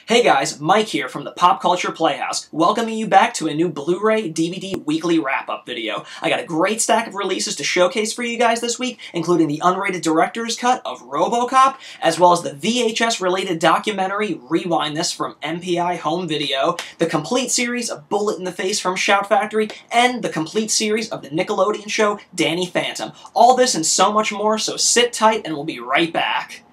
Hey guys, Mike here from the Pop Culture Playhouse, welcoming you back to a new Blu-ray DVD weekly wrap-up video. I got a great stack of releases to showcase for you guys this week, including the unrated director's cut of Robocop, as well as the VHS-related documentary Rewind This from MPI Home Video, the complete series of Bullet in the Face from Shout Factory, and the complete series of the Nickelodeon show Danny Phantom. All this and so much more, so sit tight and we'll be right back.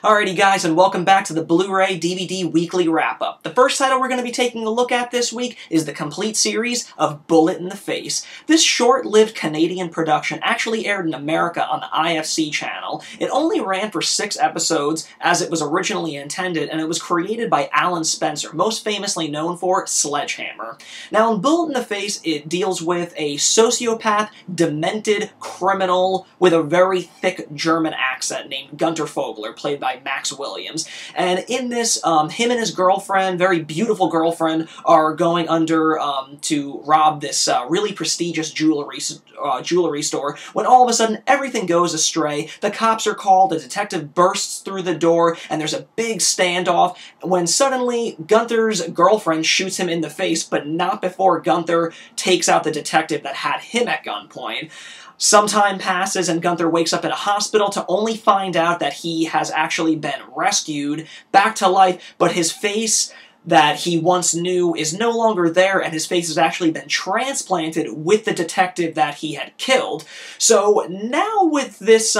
Alrighty guys, and welcome back to the Blu-ray DVD Weekly Wrap-Up. The first title we're going to be taking a look at this week is the complete series of Bullet in the Face. This short-lived Canadian production actually aired in America on the IFC channel. It only ran for 6 episodes as it was originally intended, and it was created by Alan Spencer, most famously known for Sledgehammer. Now in Bullet in the Face, it deals with a sociopath, demented criminal with a very thick German accent named Gunter Fogler, played by Max Williams. And in this, him and his girlfriend, very beautiful girlfriend, are going under to rob this really prestigious jewelry store, when all of a sudden everything goes astray. The cops are called, a detective bursts through the door, and there's a big standoff, when suddenly Gunther's girlfriend shoots him in the face, but not before Gunther takes out the detective that had him at gunpoint. Some time passes and Gunther wakes up in a hospital to only find out that he has actually been rescued back to life, but his face that he once knew is no longer there, and his face has actually been transplanted with the detective that he had killed. So now with this,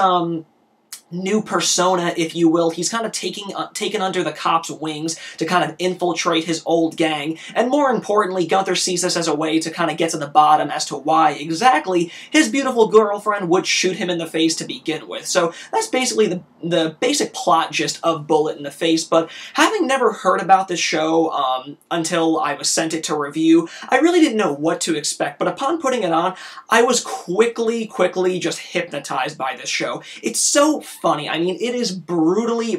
new persona, if you will, he's kind of taken under the cops' wings to kind of infiltrate his old gang, and more importantly, Gunther sees this as a way to kind of get to the bottom as to why exactly his beautiful girlfriend would shoot him in the face to begin with. So that's basically the basic plot gist of Bullet in the Face, but having never heard about this show until I was sent it to review, I really didn't know what to expect, but upon putting it on, I was quickly just hypnotized by this show. It's so funny. I mean, it is brutally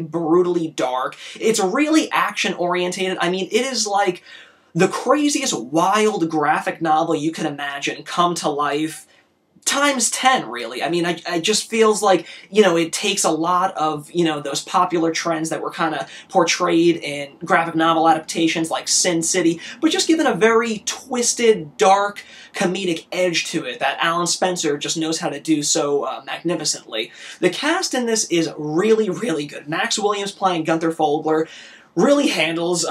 dark. It's really action-orientated. I mean, it is like the craziest wild graphic novel you can imagine come to life times 10, really. I mean, I just feels like, you know, it takes a lot of, you know, those popular trends that were kind of portrayed in graphic novel adaptations like Sin City, but just given a very twisted, dark, comedic edge to it that Alan Spencer just knows how to do so magnificently. The cast in this is really good. Max Williams playing Gunter Fogler really handles,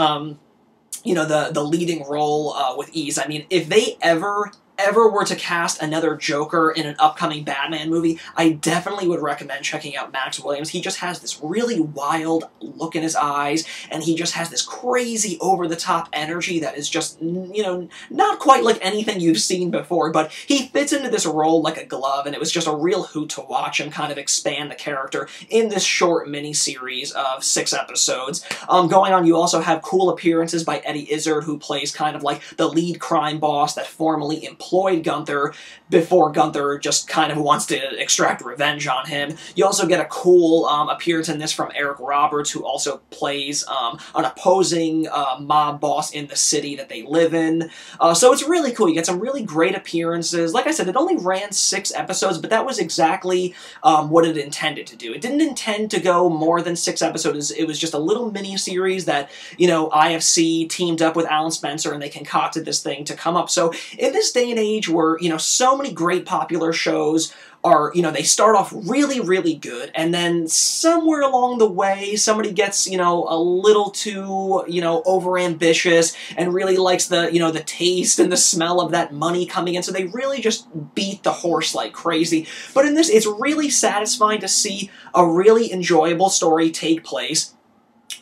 you know, the leading role with ease. I mean, if they ever were to cast another Joker in an upcoming Batman movie, I definitely would recommend checking out Max Williams. He just has this really wild look in his eyes, and he just has this crazy over-the-top energy that is just, you know, not quite like anything you've seen before, but he fits into this role like a glove, and it was just a real hoot to watch him kind of expand the character in this short mini-series of 6 episodes. Going on, you also have cool appearances by Eddie Izzard, who plays kind of like the lead crime boss that formerly employed Gunther before Gunther just kind of wants to extract revenge on him. You also get a cool appearance in this from Eric Roberts, who also plays an opposing mob boss in the city that they live in. So it's really cool. You get some really great appearances. Like I said, it only ran 6 episodes, but that was exactly what it intended to do. It didn't intend to go more than 6 episodes. It was just a little mini-series that, you know, IFC teamed up with Alan Spencer, and they concocted this thing to come up. So in this day and age where, you know, so many great popular shows are, you know, they start off really good, and then somewhere along the way, somebody gets, you know, a little too, you know, overambitious and really likes the, you know, the taste and the smell of that money coming in, so they really just beat the horse like crazy. But in this, it's really satisfying to see a really enjoyable story take place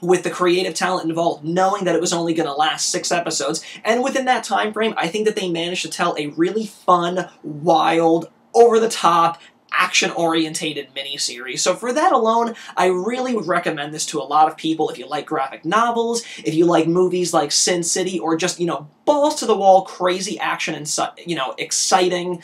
with the creative talent involved, knowing that it was only going to last 6 episodes. And within that time frame, I think that they managed to tell a really fun, wild, over-the-top, action-orientated miniseries. So for that alone, I really would recommend this to a lot of people if you like graphic novels, if you like movies like Sin City, or just, you know, balls-to-the-wall, crazy action and, you know, exciting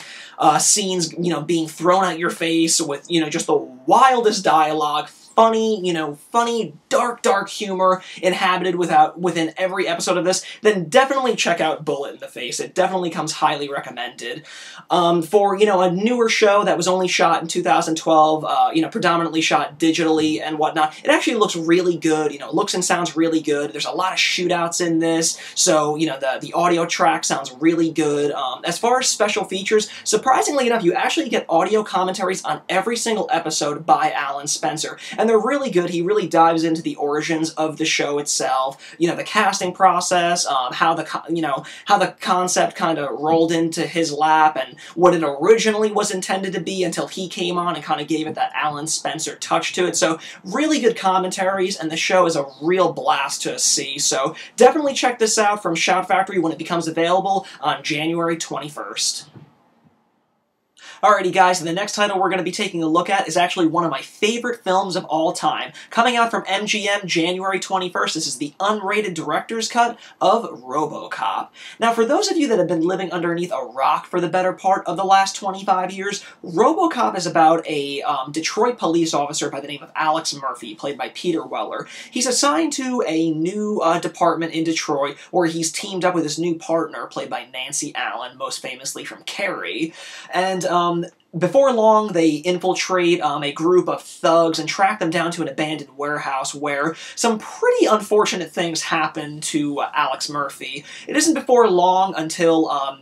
scenes, you know, being thrown at your face with, you know, just the wildest dialogue, funny, you know, funny, dark humor inhabited within every episode of this, then definitely check out Bullet in the Face. It definitely comes highly recommended. For, you know, a newer show that was only shot in 2012, you know, predominantly shot digitally and whatnot, it actually looks really good. You know, it looks and sounds really good. There's a lot of shootouts in this, so, you know, the audio track sounds really good. As far as special features, surprisingly enough, you actually get audio commentaries on every single episode by Alan Spencer, and they're really good. He really dives into the origins of the show itself, you know, the casting process, how the concept kind of rolled into his lap, and what it originally was intended to be until he came on and kind of gave it that Alan Spencer touch to it. So really good commentaries, and the show is a real blast to see. So definitely check this out from Shout Factory when it becomes available on January 21st. Alrighty guys, and the next title we're going to be taking a look at is actually one of my favorite films of all time. Coming out from MGM January 21st, this is the unrated director's cut of Robocop. Now for those of you that have been living underneath a rock for the better part of the last 25 years, Robocop is about a Detroit police officer by the name of Alex Murphy, played by Peter Weller. He's assigned to a new department in Detroit where he's teamed up with his new partner, played by Nancy Allen, most famously from Carrie. And before long, they infiltrate a group of thugs and track them down to an abandoned warehouse where some pretty unfortunate things happen to Alex Murphy. It isn't before long until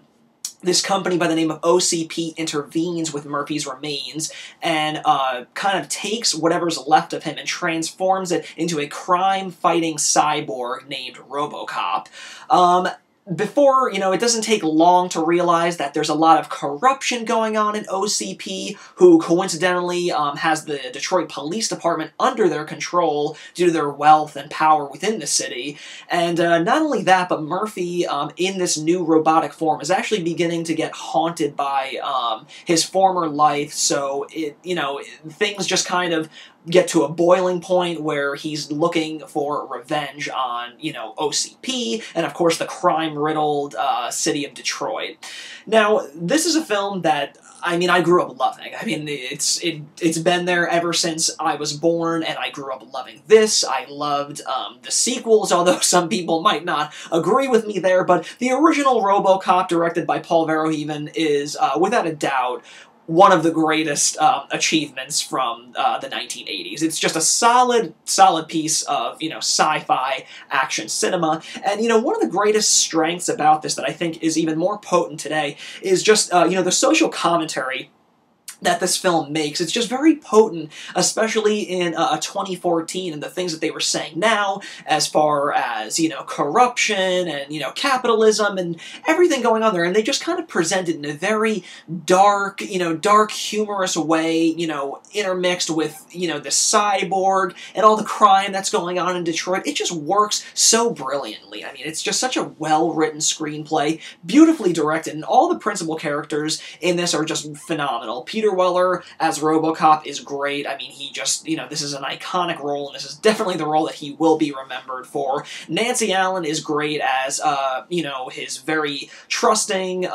this company by the name of OCP intervenes with Murphy's remains and kind of takes whatever's left of him and transforms it into a crime-fighting cyborg named Robocop. Before, you know, it doesn't take long to realize that there's a lot of corruption going on in OCP, who coincidentally has the Detroit Police Department under their control due to their wealth and power within the city. And not only that, but Murphy, in this new robotic form, is actually beginning to get haunted by his former life, so things just kind of get to a boiling point where he's looking for revenge on, you know, OCP, and of course the crime-riddled city of Detroit. Now, this is a film that, I mean, I grew up loving. I mean, it's been there ever since I was born, and I grew up loving this. I loved the sequels, although some people might not agree with me there, but the original Robocop, directed by Paul Verhoeven, is, without a doubt, one of the greatest achievements from the 1980s. It's just a solid piece of, you know, sci-fi action cinema. And, you know, one of the greatest strengths about this that I think is even more potent today is just, you know, the social commentary that this film makes. It's just very potent, especially in 2014, and the things that they were saying now as far as, you know, corruption and, you know, capitalism and everything going on there. And they just kind of present it in a very dark, you know, dark, humorous way, you know, intermixed with, you know, the cyborg and all the crime that's going on in Detroit. It just works so brilliantly. I mean, it's just such a well-written screenplay, beautifully directed, and all the principal characters in this are just phenomenal. Peter Weller as Robocop is great. I mean, he just, you know, this is an iconic role, and this is definitely the role that he will be remembered for. Nancy Allen is great as, you know, his very trusting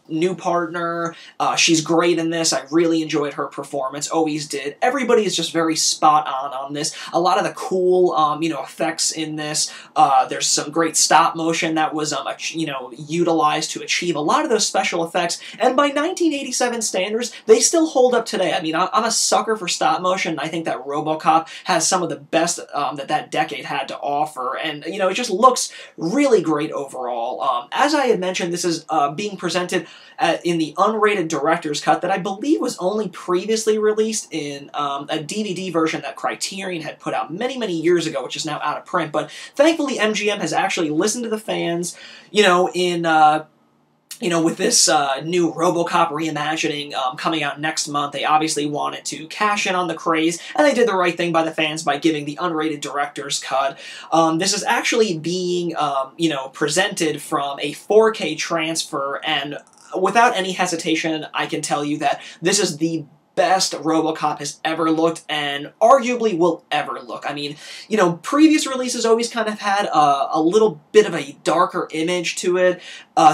new partner. She's great in this. I really enjoyed her performance, always did. Everybody is just very spot on this. A lot of the cool, you know, effects in this. There's some great stop motion that was, you know, utilized to achieve a lot of those special effects, and by 1987 standards, they still hold up today. I mean, I'm a sucker for stop motion, and I think that Robocop has some of the best that decade had to offer, and, you know, it just looks really great overall. As I had mentioned, this is being presented in the unrated director's cut that I believe was only previously released in a DVD version that Criterion had put out many years ago, which is now out of print, but thankfully MGM has actually listened to the fans, you know, in you know, with this new Robocop reimagining coming out next month. They obviously wanted to cash in on the craze, and they did the right thing by the fans by giving the unrated director's cut. This is actually being, you know, presented from a 4K transfer, and without any hesitation, I can tell you that this is the best Robocop has ever looked and arguably will ever look. I mean, you know, previous releases always kind of had a little bit of a darker image to it.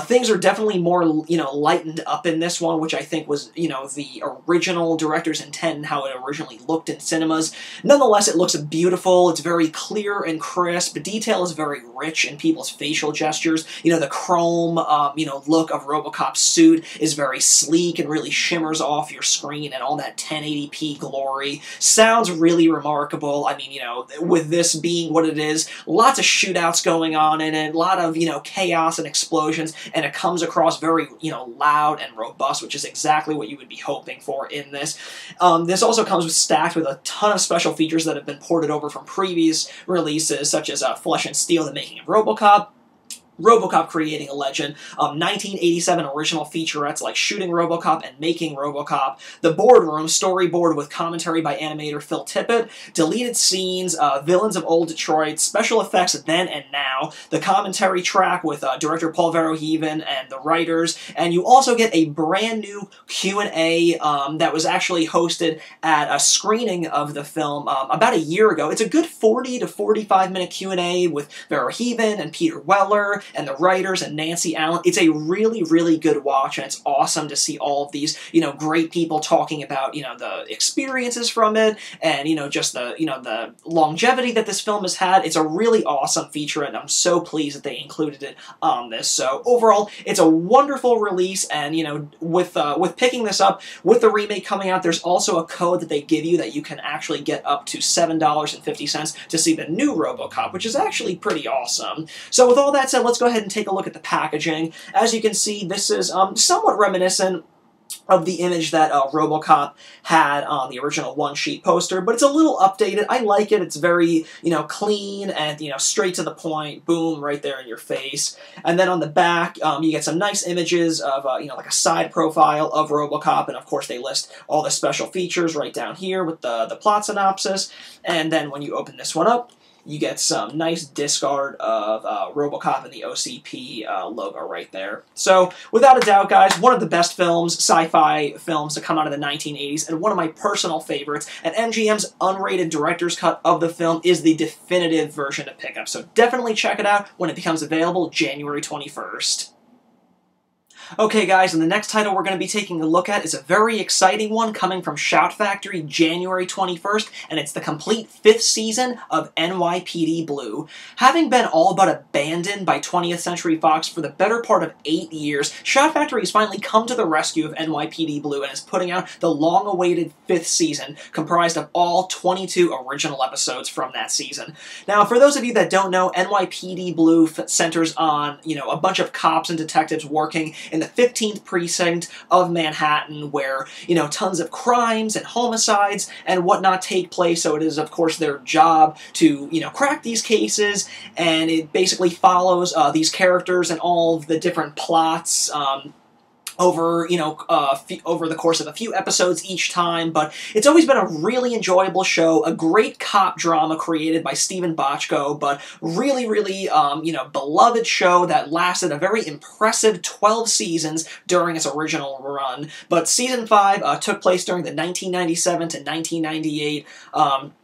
Things are definitely more, you know, lightened up in this one, which I think was, you know, the original director's intent and how it originally looked in cinemas. Nonetheless, it looks beautiful. It's very clear and crisp. The detail is very rich in people's facial gestures. You know, the chrome, you know, look of Robocop's suit is very sleek and really shimmers off your screen, and all that 1080p glory. Sounds really remarkable. I mean, you know, with this being what it is, lots of shootouts going on in it, a lot of, you know, chaos and explosions, and it comes across very, you know, loud and robust, which is exactly what you would be hoping for in this. This also comes stacked with a ton of special features that have been ported over from previous releases, such as Flesh and Steel, the making of Robocop, Robocop creating a legend, 1987 original featurettes like Shooting Robocop and Making Robocop, The Boardroom, storyboard with commentary by animator Phil Tippett, deleted scenes, Villains of Old Detroit, special effects then and now, the commentary track with director Paul Verhoeven and the writers, and you also get a brand new Q&A that was actually hosted at a screening of the film about a year ago. It's a good 40 to 45 minute Q&A with Verhoeven and Peter Weller and the writers and Nancy Allen. It's a really, really good watch, and it's awesome to see all of these, you know, great people talking about, you know, the experiences from it, and, you know, just the, you know, the longevity that this film has had. It's a really awesome feature, and I'm so pleased that they included it on this. So overall, it's a wonderful release, and, you know, with picking this up, with the remake coming out, there's also a code that they give you that you can actually get up to $7.50 to see the new Robocop, which is actually pretty awesome. So with all that said, let's go ahead and take a look at the packaging. As you can see, this is somewhat reminiscent of the image that Robocop had on the original one-sheet poster, but it's a little updated. I like it. It's very, you know, clean and, you know, straight to the point. Boom, right there in your face. And then on the back, you get some nice images of, you know, like a side profile of Robocop, and of course they list all the special features right down here with the plot synopsis. And then when you open this one up, you get some nice disc art of Robocop and the OCP logo right there. So, without a doubt, guys, one of the best films, sci-fi films to come out of the 1980s, and one of my personal favorites, and MGM's unrated director's cut of the film is the definitive version to pick up. So definitely check it out when it becomes available January 21st. Okay guys, and the next title we're going to be taking a look at is a very exciting one coming from Shout Factory January 21st, and it's the complete 5th season of NYPD Blue. Having been all but abandoned by 20th Century Fox for the better part of 8 years, Shout Factory has finally come to the rescue of NYPD Blue and is putting out the long-awaited 5th season, comprised of all 22 original episodes from that season. Now, for those of you that don't know, NYPD Blue centers on, you know, a bunch of cops and detectives working in the 15th precinct of Manhattan, where, you know, tons of crimes and homicides and whatnot take place. So it is, of course, their job to, you know, crack these cases, and it basically follows these characters and all of the different plots over, you know, over the course of a few episodes each time, but it's always been a really enjoyable show, a great cop drama created by Steven Bochco, but really, really, you know, beloved show that lasted a very impressive 12 seasons during its original run. But Season 5 took place during the 1997 to 1998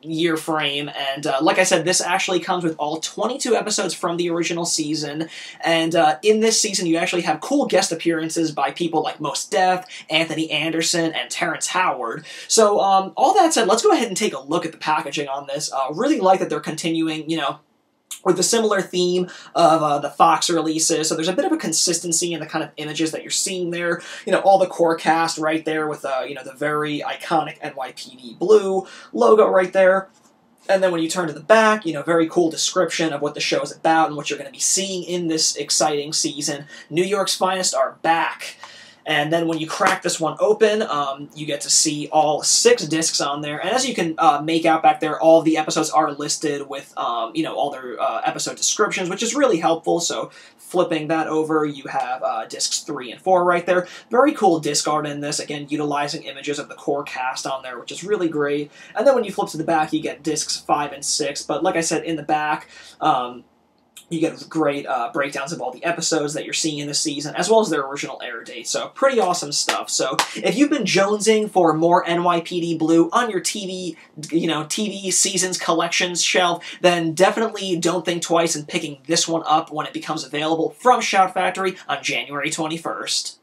year frame, and like I said, this actually comes with all 22 episodes from the original season, and in this season you actually have cool guest appearances by people like Mos Def, Anthony Anderson, and Terrence Howard. So, all that said, let's go ahead and take a look at the packaging on this. Really like that they're continuing, you know, with the similar theme of the Fox releases, so there's a bit of a consistency in the kind of images that you're seeing there. You know, all the core cast right there with, you know, the very iconic NYPD Blue logo right there. And then when you turn to the back, you know, very cool description of what the show is about and what you're going to be seeing in this exciting season. New York's finest are back. And then when you crack this one open, you get to see all 6 discs on there. And as you can make out back there, all of the episodes are listed with, you know, all their episode descriptions, which is really helpful. So flipping that over, you have discs 3 and 4 right there. Very cool disc art in this, again, utilizing images of the core cast on there, which is really great. And then when you flip to the back, you get discs 5 and 6. But like I said, in the back, You get great breakdowns of all the episodes that you're seeing in this season, as well as their original air date. So pretty awesome stuff. So if you've been jonesing for more NYPD Blue on your TV, TV seasons collections shelf, then definitely don't think twice in picking this one up when it becomes available from Shout Factory on January 21st.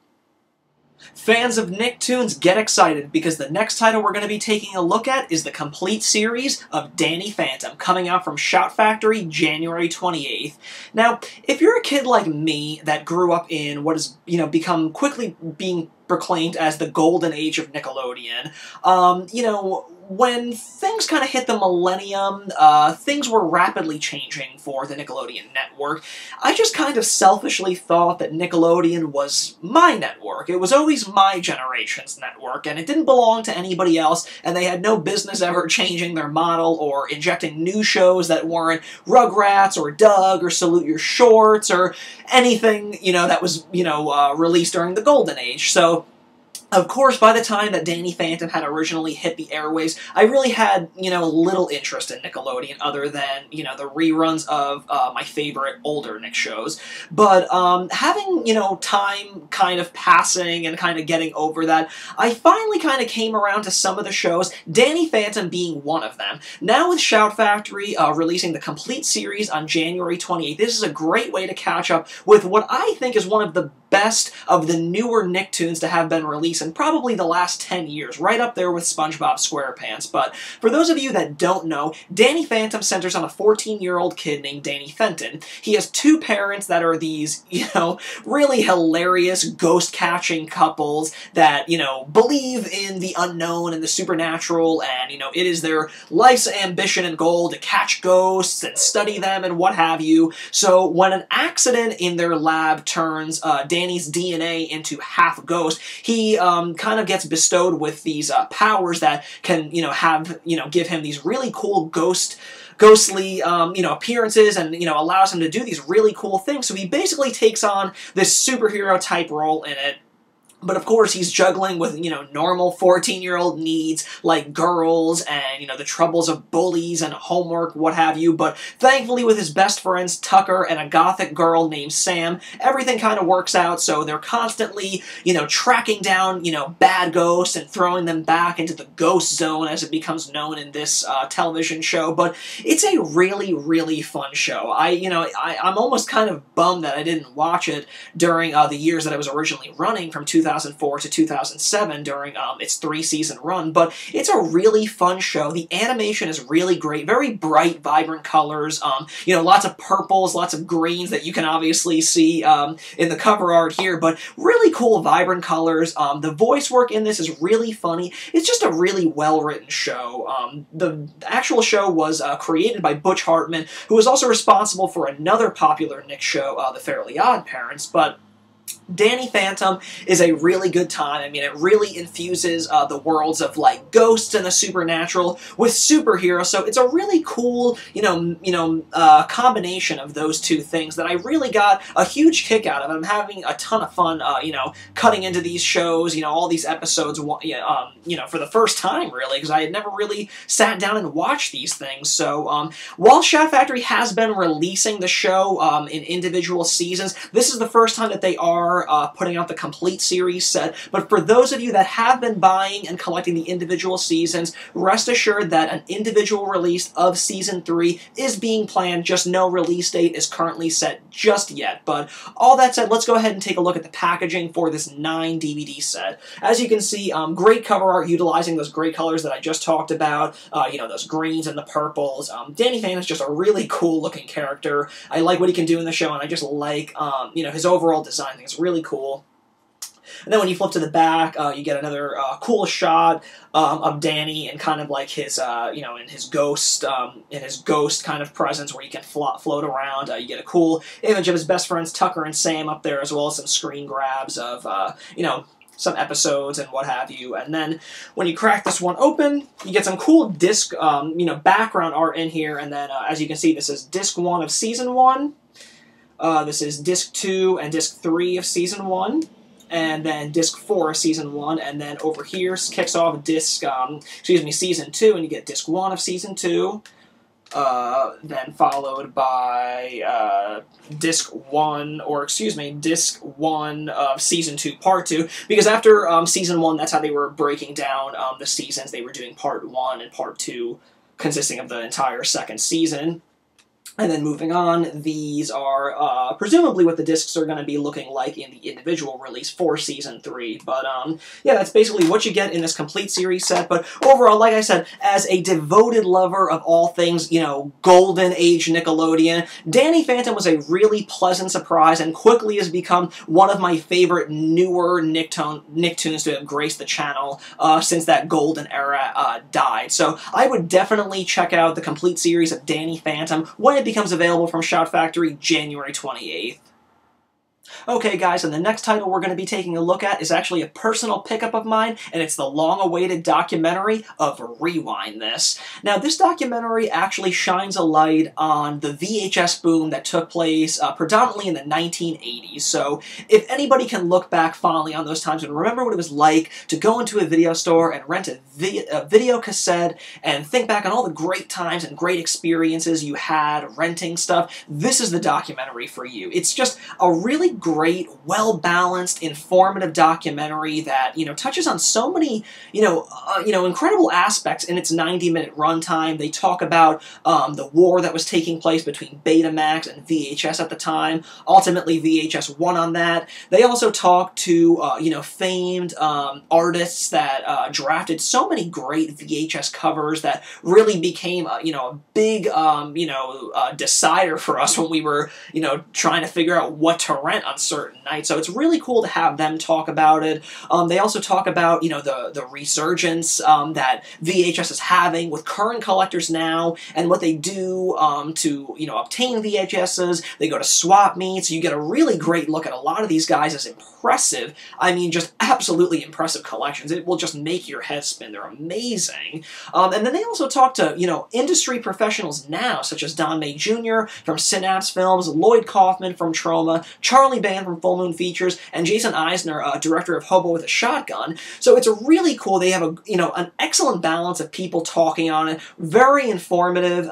Fans of Nicktoons, get excited, because the next title we're going to be taking a look at is the complete series of Danny Phantom, coming out from Shout Factory January 28th. Now, if you're a kid like me that grew up in what has, become quickly being proclaimed as the golden age of Nickelodeon, when things kind of hit the millennium, things were rapidly changing for the Nickelodeon network. I just kind of selfishly thought that Nickelodeon was my network. It was always my generation's network, and it didn't belong to anybody else, and they had no business ever changing their model or injecting new shows that weren't Rugrats or Doug or Salute Your Shorts or anything, that was, released during the golden age. So, of course, by the time that Danny Phantom had originally hit the airwaves, I really had, little interest in Nickelodeon other than, the reruns of my favorite older Nick shows. But having, time kind of passing and kind of getting over that, I finally kind of came around to some of the shows, Danny Phantom being one of them. Now with Shout Factory releasing the complete series on January 28th, this is a great way to catch up with what I think is one of the best of the newer Nicktoons to have been released in probably the last 10 years, right up there with SpongeBob SquarePants. But for those of you that don't know, Danny Phantom centers on a 14-year-old kid named Danny Fenton. He has two parents that are these, really hilarious ghost-catching couples that, believe in the unknown and the supernatural, and, it is their life's ambition and goal to catch ghosts and study them and what have you. So when an accident in their lab turns Danny's DNA into half ghost, he kind of gets bestowed with these powers that can, give him these really cool ghostly, appearances and, allows him to do these really cool things. So he basically takes on this superhero-type role in it. But of course, he's juggling with, normal 14-year-old needs like girls and, the troubles of bullies and homework, what have you. But thankfully, with his best friends, Tucker, and a gothic girl named Sam, everything kind of works out. So they're constantly, tracking down, bad ghosts and throwing them back into the ghost zone, as it becomes known in this television show. But it's a really, really fun show. I'm almost kind of bummed that I didn't watch it during the years that it was originally running, from 2004 to 2007 during its 3-season run, but it's a really fun show. The animation is really great, very bright, vibrant colors, lots of purples, lots of greens that you can obviously see in the cover art here, but really cool, vibrant colors. The voice work in this is really funny. It's just a really well-written show. The actual show was created by Butch Hartman, who was also responsible for another popular Nick show, The Fairly Odd Parents, but Danny Phantom is a really good time. I mean, it really infuses the worlds of, like, ghosts and the supernatural with superheroes, so it's a really cool, combination of those two things that I really got a huge kick out of. I'm having a ton of fun, cutting into these shows, all these episodes, for the first time, really, because I had never really sat down and watched these things. So, while Shout Factory has been releasing the show in individual seasons, this is the first time that they are putting out the complete series set. But for those of you that have been buying and collecting the individual seasons, rest assured that an individual release of Season 3 is being planned, just no release date is currently set just yet. But all that said, let's go ahead and take a look at the packaging for this 9 DVD set. As you can see, great cover art utilizing those great colors that I just talked about, those greens and the purples. Danny Phantom is just a really cool looking character. I like what he can do in the show, and I just like, his overall design. I think it's really cool. And then when you flip to the back, you get another cool shot of Danny and kind of like his, in his ghost kind of presence where you can float around. You get a cool image of his best friends Tucker and Sam up there, as well as some screen grabs of, some episodes and what have you. And then when you crack this one open, you get some cool disc, background art in here. And then, as you can see, this is disc 1 of Season 1. This is disc 2 and disc 3 of Season 1. And then disc 4 of Season 1, and then over here kicks off Season 2, and you get disc 1 of Season 2, then followed by disc 1 of Season 2, Part 2, because after Season 1, that's how they were breaking down the seasons. They were doing Part 1 and Part 2 consisting of the entire second season. And then moving on, these are presumably what the discs are going to be looking like in the individual release for Season 3. But, yeah, that's basically what you get in this complete series set. But overall, like I said, as a devoted lover of all things, you know, Golden Age Nickelodeon, Danny Phantom was a really pleasant surprise and quickly has become one of my favorite newer Nicktoons to have graced the channel since that golden era died. So I would definitely check out the complete series of Danny Phantom when it becomes available from Shout Factory January 28th. Okay guys, and the next title we're going to be taking a look at is actually a personal pickup of mine, and it's the long-awaited documentary of Rewind This. Now, this documentary actually shines a light on the VHS boom that took place predominantly in the 1980s, so if anybody can look back fondly on those times and remember what it was like to go into a video store and rent a video cassette and think back on all the great times and great experiences you had renting stuff, this is the documentary for you. It's just a really great, well-balanced, informative documentary that, you know, touches on so many, incredible aspects in its 90-minute runtime. They talk about the war that was taking place between Betamax and VHS at the time. Ultimately, VHS won on that. They also talk to, famed artists that drafted so many great VHS covers that really became, a big, decider for us when we were, trying to figure out what to rent on certain nights. So it's really cool to have them talk about it. They also talk about, the resurgence that VHS is having with current collectors now and what they do to, obtain VHSs. They go to swap meets. You get a really great look at a lot of these guys' impressive, just absolutely impressive collections. It will just make your head spin. They're amazing. And then they also talk to, industry professionals now, such as Don May Jr. from Synapse Films, Lloyd Kaufman from Troma, Charlie Band from Full Moon Features, and Jason Eisner, director of Hobo with a Shotgun. So it's really cool. They have an excellent balance of people talking on it. Very informative.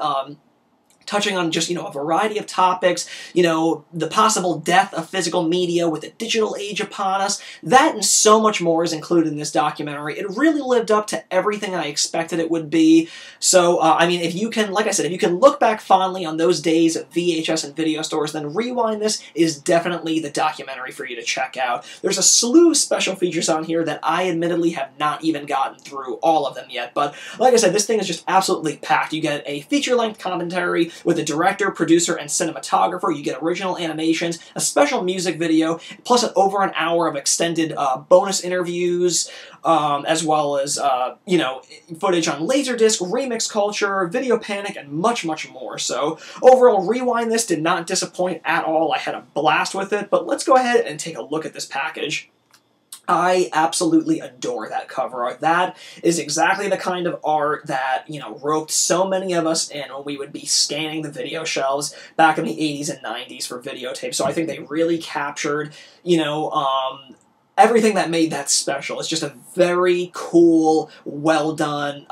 Touching on just, a variety of topics, the possible death of physical media with the digital age upon us. That and so much more is included in this documentary. It really lived up to everything I expected it would be. So, if you can, like I said, if you can look back fondly on those days of VHS and video stores, then Rewind This is definitely the documentary for you to check out. There's a slew of special features on here that I admittedly have not even gotten through all of them yet. But, like I said, this thing is just absolutely packed. You get a feature-length commentary with a director, producer, and cinematographer. You get original animations, a special music video, plus over an hour of extended bonus interviews, as well as, footage on Laserdisc, remix culture, video panic, and much, much more. So, overall, Rewind This did not disappoint at all. I had a blast with it, but let's go ahead and take a look at this package. I absolutely adore that cover art. That is exactly the kind of art that, roped so many of us in when we would be scanning the video shelves back in the 80s and 90s for videotapes. So I think they really captured, everything that made that special. It's just a very cool, well done,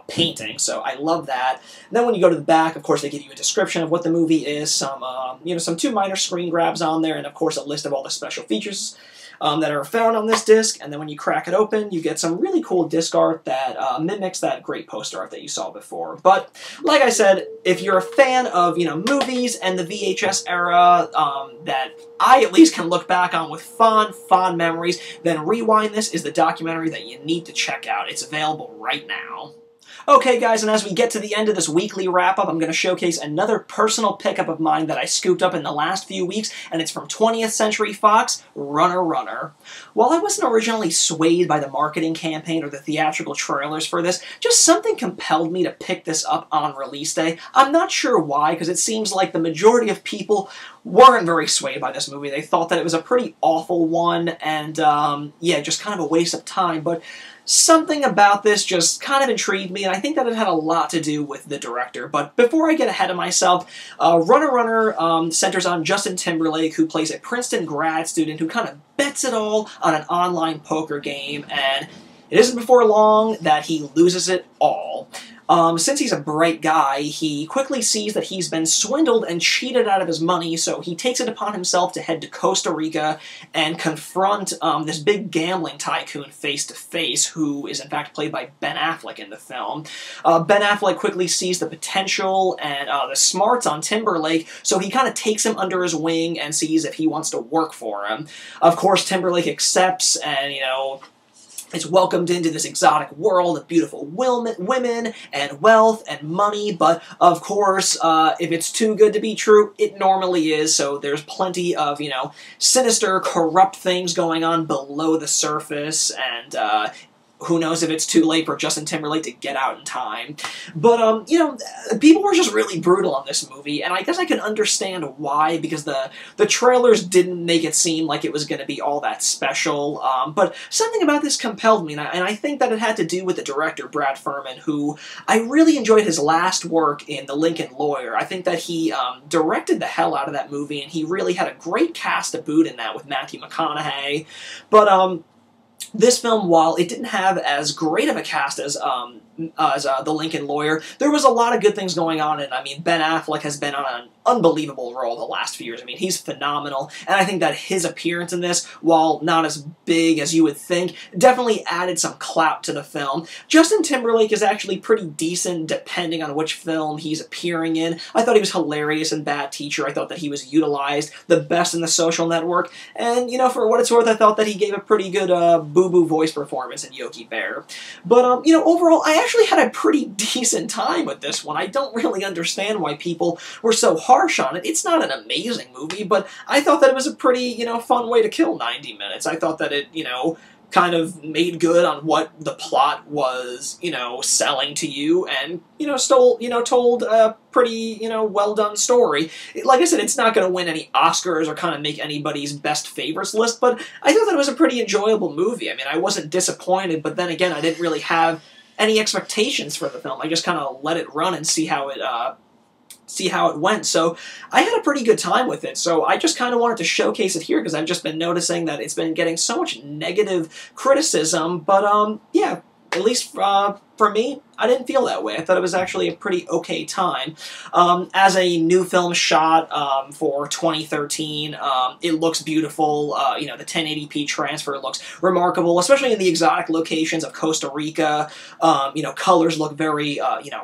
painting. So I love that. And then when you go to the back, of course, they give you a description of what the movie is, some 2 minor screen grabs on there, and of course a list of all the special features that are found on this disc. And then when you crack it open, you get some really cool disc art that mimics that great poster art that you saw before. But like I said, if you're a fan of movies and the VHS era that I at least can look back on with fond memories, then Rewind This is the documentary that you need to check out. It's available right now. Okay guys, and as we get to the end of this weekly wrap-up, I'm going to showcase another personal pickup of mine that I scooped up in the last few weeks, and it's from 20th Century Fox, Runner Runner. While I wasn't originally swayed by the marketing campaign or the theatrical trailers for this, just something compelled me to pick this up on release day. I'm not sure why, because it seems like the majority of people weren't very swayed by this movie. They thought that it was a pretty awful one, and just kind of a waste of time, but something about this just kind of intrigued me, and I think that it had a lot to do with the director. But before I get ahead of myself, Runner Runner centers on Justin Timberlake, who plays a Princeton grad student who kind of bets it all on an online poker game, and it isn't before long that he loses it all. Since he's a bright guy, he quickly sees that he's been swindled and cheated out of his money, so he takes it upon himself to head to Costa Rica and confront this big gambling tycoon face to face, who is in fact played by Ben Affleck in the film. Ben Affleck quickly sees the potential and the smarts on Timberlake, so he kind of takes him under his wing and sees if he wants to work for him. Of course, Timberlake accepts and, is welcomed into this exotic world of beautiful women and wealth and money, but of course, if it's too good to be true, it normally is, so there's plenty of, sinister, corrupt things going on below the surface, and, who knows if it's too late for Justin Timberlake to get out in time. But, people were just really brutal on this movie, and I guess I can understand why, because the trailers didn't make it seem like it was going to be all that special, but something about this compelled me, and I think that it had to do with the director, Brad Furman, who I really enjoyed his last work in The Lincoln Lawyer. I think that he directed the hell out of that movie, and he really had a great cast to boot in that with Matthew McConaughey, but, this film, while it didn't have as great of a cast as The Lincoln Lawyer, there was a lot of good things going on, and I mean, Ben Affleck has been on an unbelievable role the last few years. I mean, he's phenomenal, and I think that his appearance in this, while not as big as you would think, definitely added some clout to the film. Justin Timberlake is actually pretty decent depending on which film he's appearing in. I thought he was hilarious in Bad Teacher. I thought that he was utilized the best in The Social Network, and, for what it's worth, I thought that he gave a pretty good boo-boo voice performance in Yogi Bear. But, overall, I actually had a pretty decent time with this one. I don't really understand why people were so harsh on it. It's not an amazing movie, but I thought that it was a pretty, fun way to kill 90 minutes. I thought that it, kind of made good on what the plot was, selling to you, and, told a pretty, well-done story. Like I said, it's not going to win any Oscars or kind of make anybody's best favorites list, but I thought that it was a pretty enjoyable movie. I mean, I wasn't disappointed, but then again, I didn't really have any expectations for the film. I just kind of let it run and see how it went. So I had a pretty good time with it. So I just kind of wanted to showcase it here because I've just been noticing that it's been getting so much negative criticism. But yeah, at least for me, I didn't feel that way. I thought it was actually a pretty okay time. As a new film shot for 2013, it looks beautiful. The 1080p transfer looks remarkable, especially in the exotic locations of Costa Rica. Colors look very,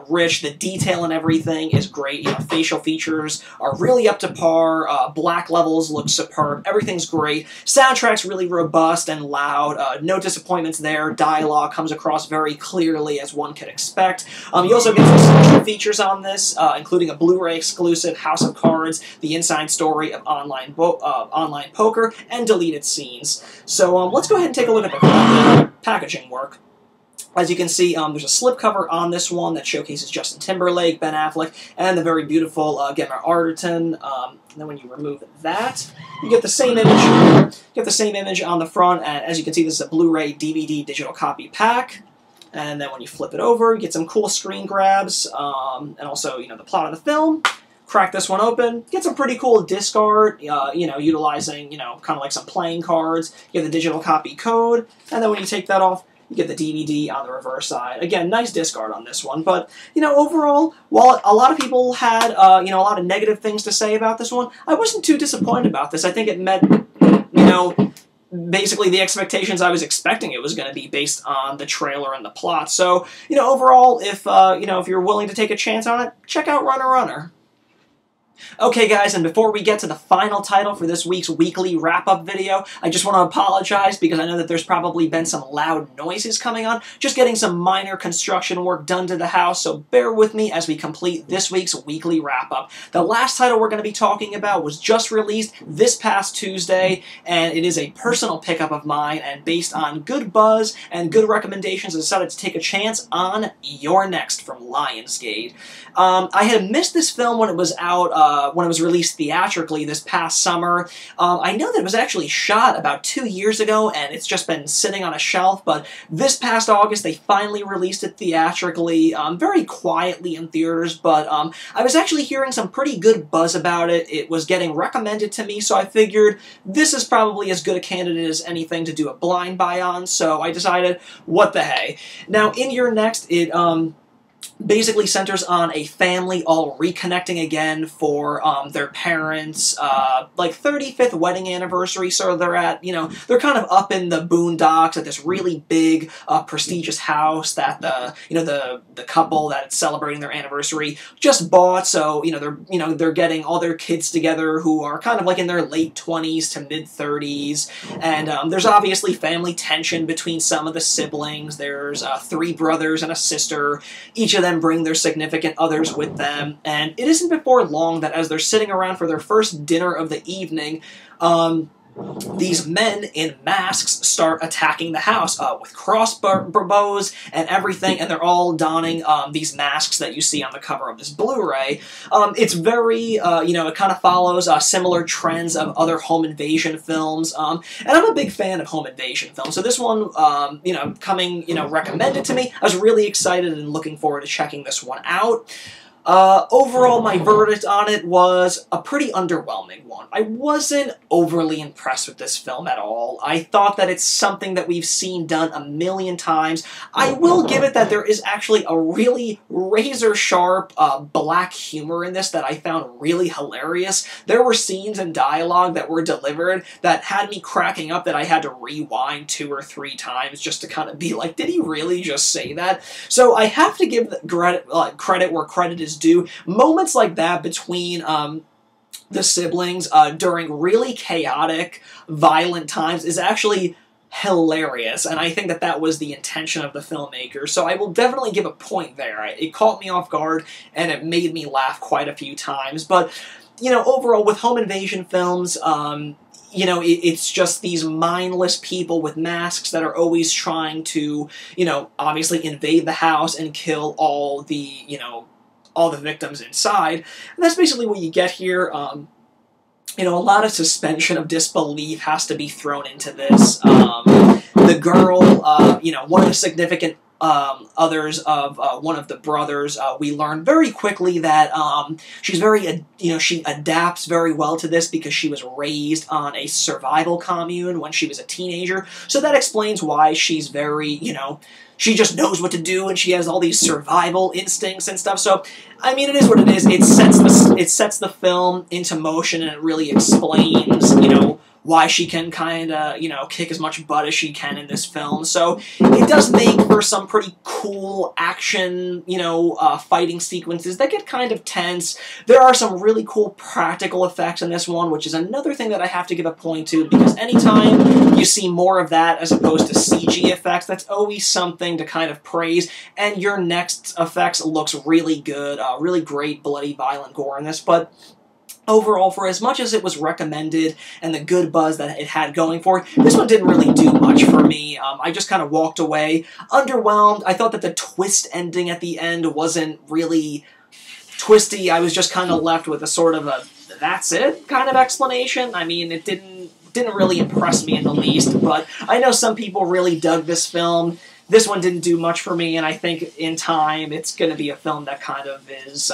rich. The detail and everything is great. Facial features are really up to par. Black levels look superb. Everything's great. Soundtrack's really robust and loud. No disappointments there. Dialogue comes across very clearly, as one could expect. You also get some special features on this, including a Blu-ray exclusive House of Cards, the inside story of online poker, and deleted scenes. So let's go ahead and take a look at the packaging work. As you can see, there's a slipcover on this one that showcases Justin Timberlake, Ben Affleck, and the very beautiful Gemma Arterton. And then when you remove that, you get the same image. You get the same image on the front, and as you can see, this is a Blu-ray DVD digital copy pack. And then when you flip it over, you get some cool screen grabs, and also, the plot of the film. Crack this one open, get some pretty cool disc art, utilizing, kind of like some playing cards. You get the digital copy code, and then when you take that off, you get the DVD on the reverse side. Again, nice disc art on this one, but, overall, while a lot of people had, a lot of negative things to say about this one, I wasn't too disappointed about this. I think it met, basically the expectations I was expecting it was going to be based on the trailer and the plot. So, overall, if you're willing to take a chance on it, check out Runner Runner. Okay guys, and before we get to the final title for this week's weekly wrap-up video, I just want to apologize because I know that there's probably been some loud noises coming on, just getting some minor construction work done to the house, so bear with me as we complete this week's weekly wrap-up. The last title we're going to be talking about was just released this past Tuesday, and it is a personal pickup of mine, and based on good buzz and good recommendations, I decided to take a chance on You're Next from Lionsgate. I had missed this film when it was out, when it was released theatrically this past summer. I know that it was actually shot about 2 years ago, and it's just been sitting on a shelf, but this past August they finally released it theatrically, very quietly in theaters, but I was actually hearing some pretty good buzz about it. It was getting recommended to me, so I figured this is probably as good a candidate as anything to do a blind buy on, so I decided, what the hey. Now, in Your Next, it basically centers on a family all reconnecting again for their parents' like 35th wedding anniversary. So they're at, they're kind of up in the boondocks at this really big, prestigious house that the couple that's celebrating their anniversary just bought. So they're getting all their kids together who are kind of like in their late 20s to mid 30s, and there's obviously family tension between some of the siblings. There's 3 brothers and a sister. Each of them bring their significant others with them, and it isn't before long that as they're sitting around for their first dinner of the evening, these men in masks start attacking the house with crossbows and everything, and they're all donning these masks that you see on the cover of this Blu-ray. It's very, it kind of follows similar trends of other home invasion films, and I'm a big fan of home invasion films, so this one, coming, recommended to me, I was really excited and looking forward to checking this one out. Overall, my verdict on it was a pretty underwhelming one. I wasn't overly impressed with this film at all. I thought that it's something that we've seen done a million times. I will give it that there is actually a really razor-sharp black humor in this that I found really hilarious. There were scenes and dialogue that were delivered that had me cracking up that I had to rewind 2 or 3 times just to kind of be like, did he really just say that? So I have to give credit where credit is due. Moments like that between the siblings during really chaotic, violent times is actually hilarious, and I think that that was the intention of the filmmaker, so I will definitely give a point there. It caught me off guard, and it made me laugh quite a few times, but, overall, with home invasion films, it's just these mindless people with masks that are always trying to, obviously invade the house and kill all the victims inside. And that's basically what you get here. A lot of suspension of disbelief has to be thrown into this. The girl, one of the significant others of one of the brothers, we learn very quickly that she's very, she adapts very well to this because she was raised on a survival commune when she was a teenager. So that explains why she's very, she just knows what to do, and she has all these survival instincts and stuff. So, I mean, it is what it is. It sets the film into motion, and it really explains, why she can kind of, kick as much butt as she can in this film. So it does make for some pretty cool action, fighting sequences that get kind of tense. There are some really cool practical effects in this one, which is another thing that I have to give a point to, because anytime you see more of that as opposed to CG effects, that's always something to kind of praise, and your next effects looks really good, really great bloody, violent gore in this, but overall, for as much as it was recommended and the good buzz that it had going for it, this one didn't really do much for me. I just kind of walked away underwhelmed. I thought that the twist ending at the end wasn't really twisty. I was just kind of left with a sort of a that's it kind of explanation. I mean, it didn't really impress me in the least, but I know some people really dug this film. This one didn't do much for me, and I think in time it's going to be a film that kind of is,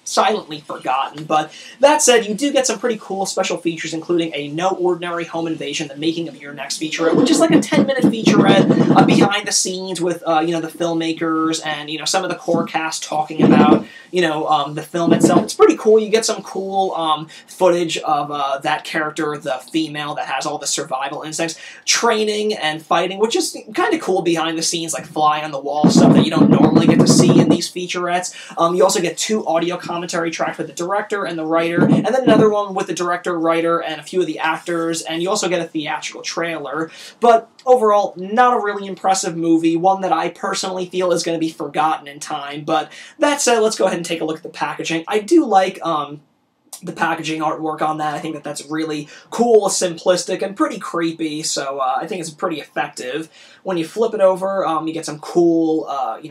silently forgotten. But that said, you do get some pretty cool special features, including a No Ordinary Home Invasion, the making of your next featurette, which is like a 10-minute featurette behind the scenes with, the filmmakers and, some of the core cast talking about, the film itself. It's pretty cool. You get some cool footage of that character, the female that has all the survival instincts, training and fighting, which is kind of cool behind the scenes, like fly on the wall stuff that you don't normally get to see in these featurettes. You also get 2 audio commentary tracks with the director and the writer, and then another one with the director, writer, and a few of the actors, and you also get a theatrical trailer. But overall, not a really impressive movie, one that I personally feel is going to be forgotten in time. But that said, let's go ahead and take a look at the packaging. I do like the packaging artwork on that. I think that that's really cool, simplistic, and pretty creepy, so I think it's pretty effective. When you flip it over, you get some cool,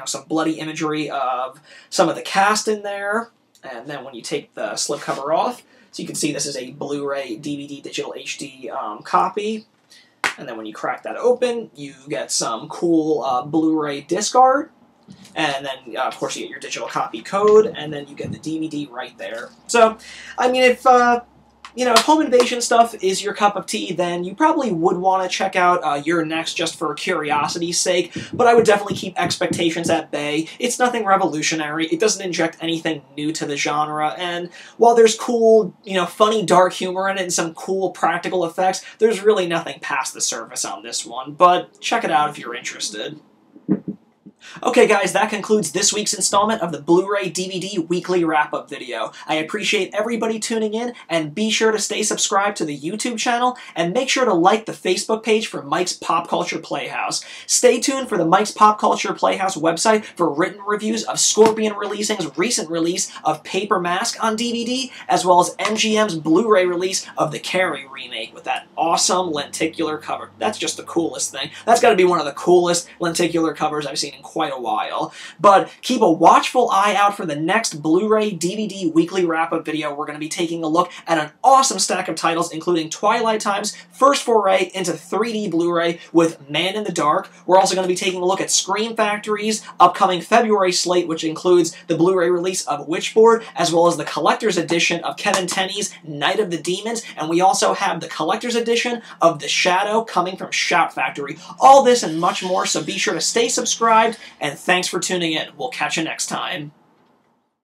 some bloody imagery of some of the cast in there, and then when you take the slipcover off, so you can see this is a Blu-ray, DVD, digital HD copy, and then when you crack that open, you get some cool Blu-ray disc art, and then, of course, you get your digital copy code, and then you get the DVD right there. So, I mean, if you know, if home invasion stuff is your cup of tea, then you probably would want to check out Your Next just for curiosity's sake, but I would definitely keep expectations at bay. It's nothing revolutionary, it doesn't inject anything new to the genre, and while there's cool, you know, funny dark humor in it and some cool practical effects, there's really nothing past the surface on this one, but check it out if you're interested. Okay guys, that concludes this week's installment of the Blu-ray DVD Weekly Wrap-Up video. I appreciate everybody tuning in, and be sure to stay subscribed to the YouTube channel, and make sure to like the Facebook page for Mike's Pop Culture Playhouse. Stay tuned for the Mike's Pop Culture Playhouse website for written reviews of Scorpion Releasing's recent release of Paper Mask on DVD, as well as MGM's Blu-ray release of the Carrie remake with that awesome lenticular cover. That's just the coolest thing. That's got to be one of the coolest lenticular covers I've seen in quite a while. But keep a watchful eye out for the next Blu-ray DVD Weekly Wrap-Up video. We're going to be taking a look at an awesome stack of titles, including Twilight Time's first foray into 3D Blu-ray with Man in the Dark. We're also going to be taking a look at Scream Factory's upcoming February slate, which includes the Blu-ray release of Witchboard, as well as the collector's edition of Kevin Tenney's Night of the Demons, and we also have the collector's edition of The Shadow coming from Shout Factory. All this and much more, so be sure to stay subscribed, and thanks for tuning in. We'll catch you next time.